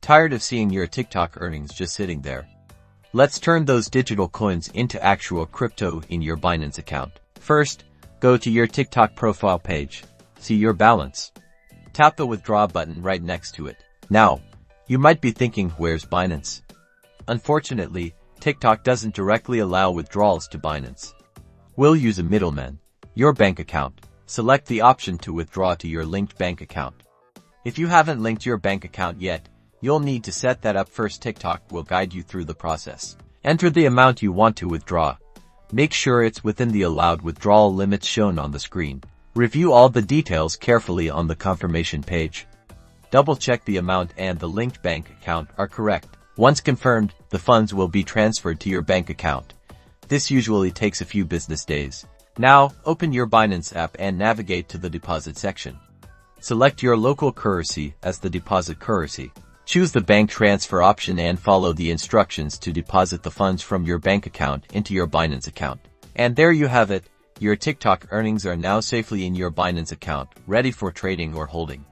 Tired of seeing your TikTok earnings just sitting there? Let's turn those digital coins into actual crypto in your Binance account. First, go to your TikTok profile page. See your balance. Tap the withdraw button right next to it. Now, you might be thinking, where's Binance? Unfortunately, TikTok doesn't directly allow withdrawals to Binance. We'll use a middleman, your bank account. Select the option to withdraw to your linked bank account. If you haven't linked your bank account yet, you'll need to set that up first. TikTok will guide you through the process. Enter the amount you want to withdraw. Make sure it's within the allowed withdrawal limits shown on the screen. Review all the details carefully on the confirmation page. Double-check the amount and the linked bank account are correct. Once confirmed, the funds will be transferred to your bank account. This usually takes a few business days. Now, open your Binance app and navigate to the deposit section. Select your local currency as the deposit currency. Choose the bank transfer option and follow the instructions to deposit the funds from your bank account into your Binance account. And there you have it. Your TikTok earnings are now safely in your Binance account, ready for trading or holding.